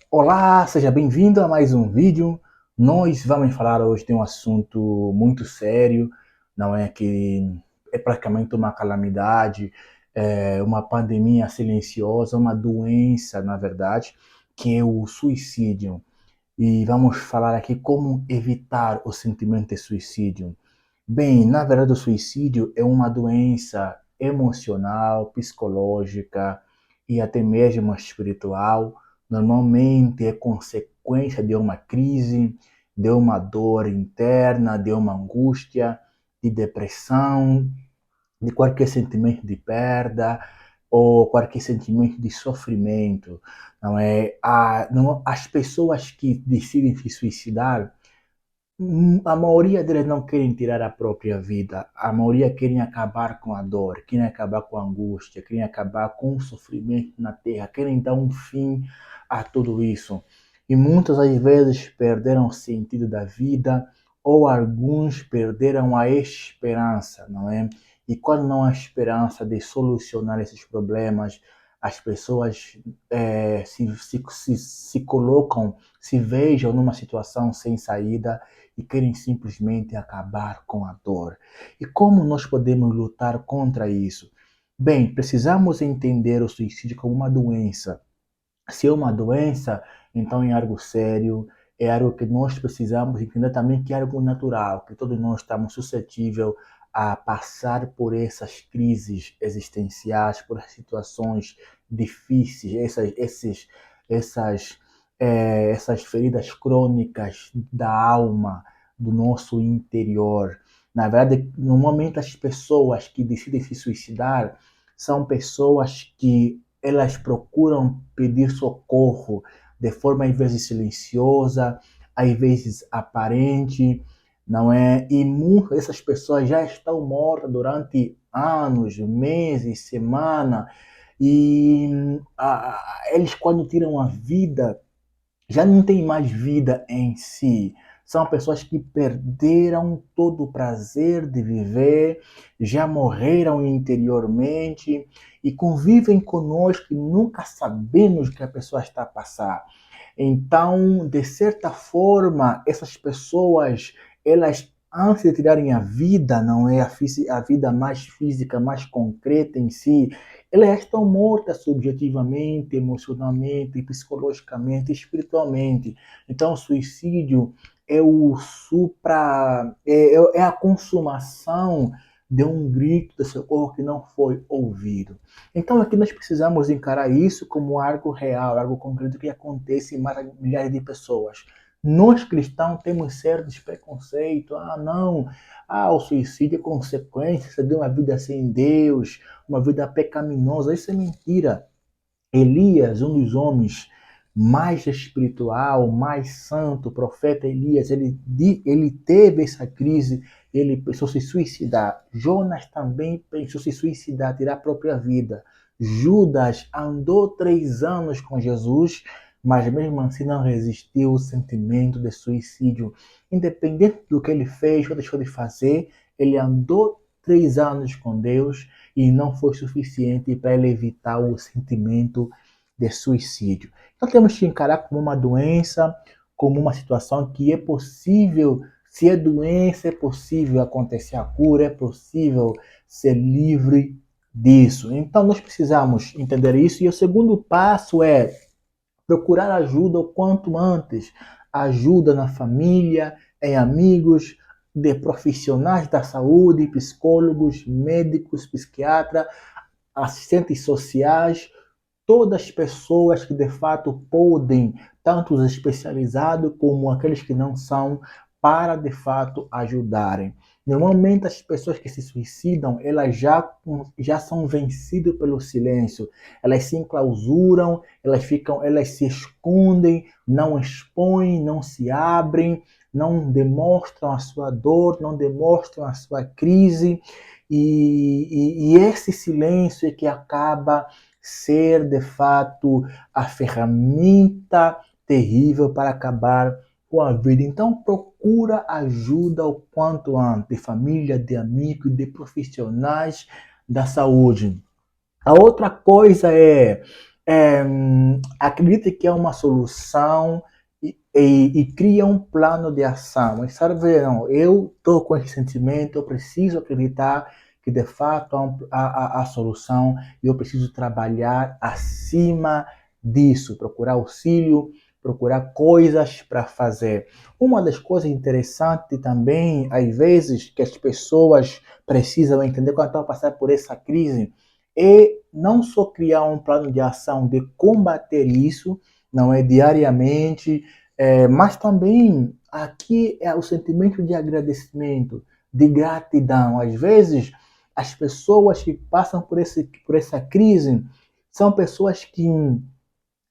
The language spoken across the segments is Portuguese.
Olá, seja bem-vindo a mais um vídeo. Nós vamos falar hoje de um assunto muito sério, não é que é praticamente uma calamidade, é uma pandemia silenciosa, uma doença, na verdade, que é o suicídio. E vamos falar aqui como evitar o sentimento de suicídio. Bem, na verdade, o suicídio é uma doença emocional, psicológica e até mesmo espiritual. Normalmente é consequência de uma crise, de uma dor interna, de uma angústia, de depressão, de qualquer sentimento de perda ou qualquer sentimento de sofrimento. Não é? As pessoas que decidem se suicidar, a maioria deles não querem tirar a própria vida. A maioria querem acabar com a dor, querem acabar com a angústia, querem acabar com o sofrimento na terra, querem dar um fim a tudo isso. E muitas das vezes perderam o sentido da vida, ou alguns perderam a esperança, não é? E quando não há esperança de solucionar esses problemas, as pessoas se colocam, se vejam numa situação sem saída e querem simplesmente acabar com a dor. E como nós podemos lutar contra isso? Bem, precisamos entender o suicídio como uma doença. Se é uma doença, então é algo sério, é algo que nós precisamos entender também que é algo natural, que todos nós estamos suscetíveis a passar por essas crises existenciais, por situações difíceis, essas, essas feridas crônicas da alma, do nosso interior. Na verdade, normalmente as pessoas que decidem se suicidar são pessoas que elas procuram pedir socorro de forma às vezes silenciosa, às vezes aparente, não é? E muitas dessas pessoas já estão mortas durante anos, meses, semana, e eles quando tiram a vida já não tem mais vida em si. São pessoas que perderam todo o prazer de viver, já morreram interiormente e convivem conosco e nunca sabemos o que a pessoa está a passar. Então, de certa forma, essas pessoas, elas antes de tirarem a vida, não é a vida mais física, mais concreta em si, elas estão mortas subjetivamente, emocionalmente, psicologicamente, espiritualmente. Então, o suicídio é o é a consumação de um grito de socorro que não foi ouvido. Então, aqui nós precisamos encarar isso como algo real, algo concreto que acontece em milhares de pessoas. Nós cristãos temos certos preconceitos. Ah, não. Ah, o suicídio é consequência de uma vida sem Deus, uma vida pecaminosa. Isso é mentira. Elias, um dos homens mais espiritual, mais santo, o profeta Elias, ele teve essa crise, ele pensou se suicidar. Jonas também pensou se suicidar, tirar a própria vida. Judas andou 3 anos com Jesus, mas mesmo assim não resistiu ao sentimento de suicídio. Independente do que ele fez ou deixou de fazer, ele andou 3 anos com Deus e não foi suficiente para ele evitar o sentimento de suicídio. Então temos que encarar como uma doença, como uma situação que é possível, se é doença, é possível acontecer a cura, é possível ser livre disso. Então nós precisamos entender isso e o segundo passo é procurar ajuda o quanto antes. Ajuda na família, em amigos, de profissionais da saúde, psicólogos, médicos, psiquiatras, assistentes sociais, todas as pessoas que de fato podem, tanto os especializados como aqueles que não são, para de fato ajudarem. Normalmente as pessoas que se suicidam, elas já são vencidas pelo silêncio. Elas se enclausuram, elas se escondem, não expõem, não se abrem, não demonstram a sua dor, não demonstram a sua crise. E esse silêncio é que acaba ser de fato a ferramenta terrível para acabar com a vida. Então procura ajuda o quanto antes, de família, de amigos, de profissionais da saúde. A outra coisa é acredita que é uma solução e cria um plano de ação. Mas sabe, não, eu estou com esse sentimento, eu preciso acreditar que de fato há a solução e eu preciso trabalhar acima disso, procurar auxílio, procurar coisas para fazer. Uma das coisas interessantes também, às vezes, que as pessoas precisam entender quando estão passando por essa crise, é não só criar um plano de ação de combater isso, não é diariamente, mas também aqui é o sentimento de agradecimento, de gratidão. Às vezes, as pessoas que passam por essa crise são pessoas que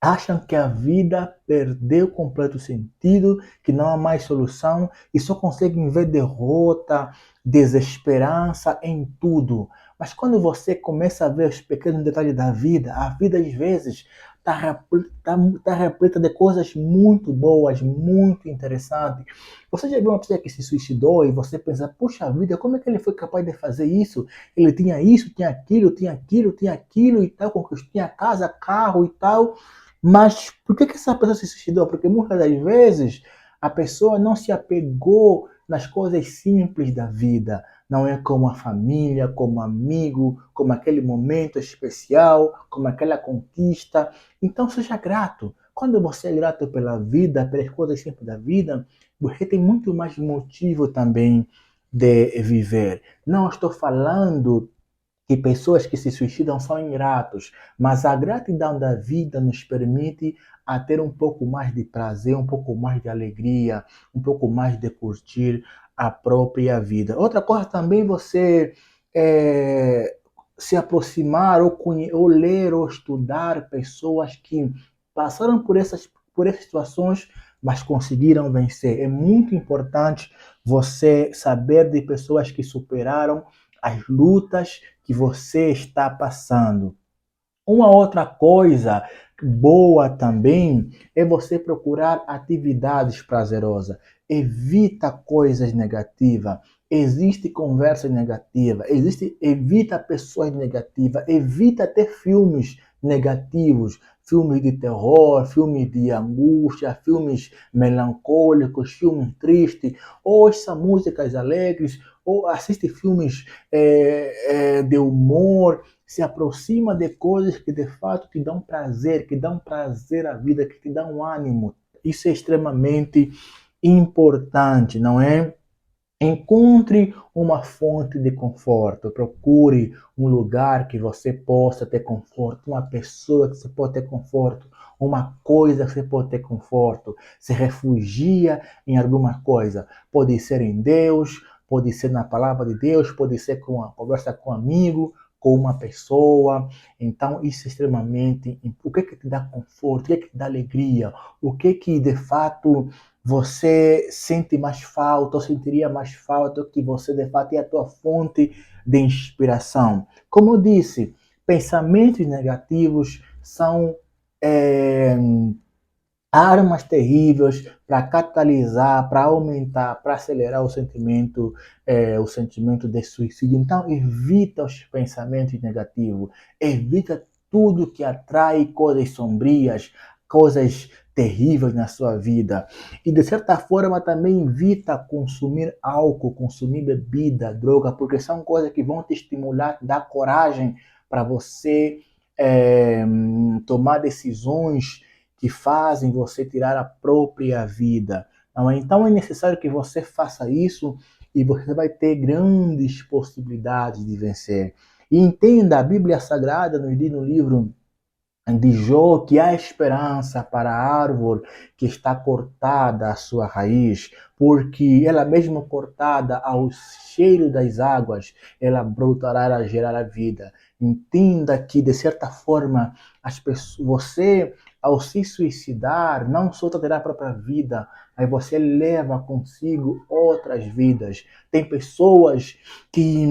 acham que a vida perdeu completo sentido, que não há mais solução e só conseguem ver derrota, desesperança em tudo. Mas quando você começa a ver os pequenos detalhes da vida, a vida às vezes está repleta de coisas muito boas, muito interessantes. Você já viu uma pessoa que se suicidou e você pensa, puxa vida, como é que ele foi capaz de fazer isso? Ele tinha isso, tinha aquilo, tinha aquilo, tinha aquilo e tal, tinha casa, carro e tal. Mas por que essa pessoa se suicidou? Porque muitas das vezes a pessoa não se apegou nas coisas simples da vida. Não é como a família, como amigo, como aquele momento especial, como aquela conquista. Então seja grato. Quando você é grato pela vida, pelas coisas simples da vida, você tem muito mais motivo também de viver. Não estou falando que pessoas que se suicidam são ingratos, mas a gratidão da vida nos permite a ter um pouco mais de prazer, um pouco mais de alegria, um pouco mais de curtir a própria vida. Outra coisa também você é, se aproximar ou ler ou estudar pessoas que passaram por essas situações, mas conseguiram vencer. É muito importante você saber de pessoas que superaram as lutas que você está passando. Uma outra coisa boa também é você procurar atividades prazerosas. Evita coisas negativas. Existe conversa negativa, evita pessoas negativas, evita ter filmes negativos, filmes de terror, filmes de angústia, filmes melancólicos, filmes tristes, ouça músicas alegres, ou assiste filmes de humor, se aproxima de coisas que de fato te dão prazer, que dão prazer à vida, que te dão ânimo. Isso é extremamente importante, não é? Encontre uma fonte de conforto, procure um lugar que você possa ter conforto, uma pessoa que você pode ter conforto, uma coisa que você pode ter conforto. Se refugia em alguma coisa. Pode ser em Deus, pode ser na palavra de Deus, pode ser com uma conversa com um amigo, com uma pessoa. Então, isso é extremamente. O que te dá conforto? O que te dá alegria? O que de fato você sente mais falta ou sentiria mais falta que você de fato é a tua fonte de inspiração. Como eu disse, pensamentos negativos são é, armas terríveis para catalisar, para aumentar, para acelerar o sentimento de suicídio. Então, evita os pensamentos negativos, evita tudo que atrai coisas sombrias, coisas terríveis na sua vida. E, de certa forma, também evita consumir álcool, consumir bebida, droga, porque são coisas que vão te estimular, dar coragem para você tomar decisões que fazem você tirar a própria vida. Não é? Então é necessário que você faça isso e você vai ter grandes possibilidades de vencer. E entenda, a Bíblia Sagrada nos diz no livro de Jó que há esperança para a árvore que está cortada a sua raiz, porque ela mesmo cortada ao cheiro das águas, ela brotará a gerar a vida. Entenda que, de certa forma, você, ao se suicidar, não só terá a própria vida, mas você leva consigo outras vidas. Tem pessoas que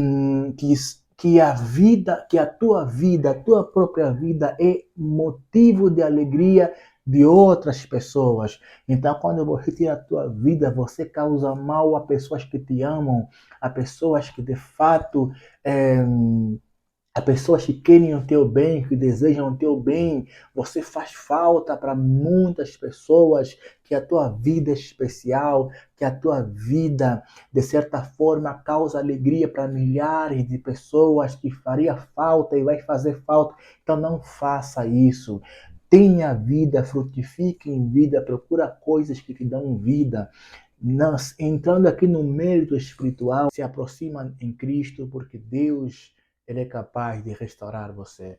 que a vida, que a tua vida, a tua própria vida é motivo de alegria de outras pessoas. Então, quando você tira a tua vida, você causa mal a pessoas que te amam, a pessoas que de fato Há pessoas que querem o teu bem, que desejam o teu bem. Você faz falta para muitas pessoas, que a tua vida é especial, que a tua vida, de certa forma, causa alegria para milhares de pessoas que faria falta e vai fazer falta. Então não faça isso. Tenha vida, frutifique em vida, procura coisas que te dão vida. Entrando aqui no mérito espiritual, se aproxima em Cristo, porque Deus ele é capaz de restaurar você.